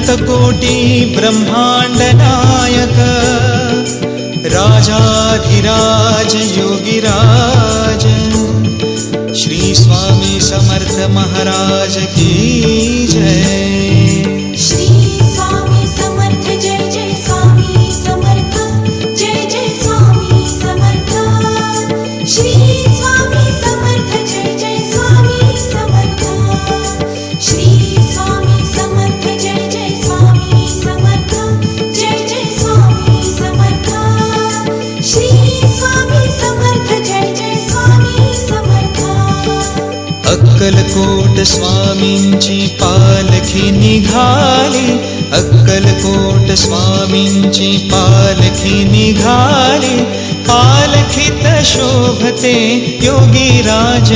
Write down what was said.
अनन्तकोटि ब्रह्माण्ड नायक राजाधिराज योगिराज श्री स्वामी समर्थ महाराज की जय। श्री स्वामी समर्थ जय जय स्वामी समर्थ जय जय स्वामी समर्थ। श्री स्वामी समर्थ जय जय स्वामी समर्थ। श्री स्वामी समर्थ जय जय स्वामी समर्थ जय जय स्वामी समर्थ। श्री स्वामी समर्थ जय जय स्वामी समर्थ। अक्कलकोट स्वामींची पालखी निघाली, अक्कलकोट स्वामींची पालखी निघाली, पालखीत शोभते योगीराज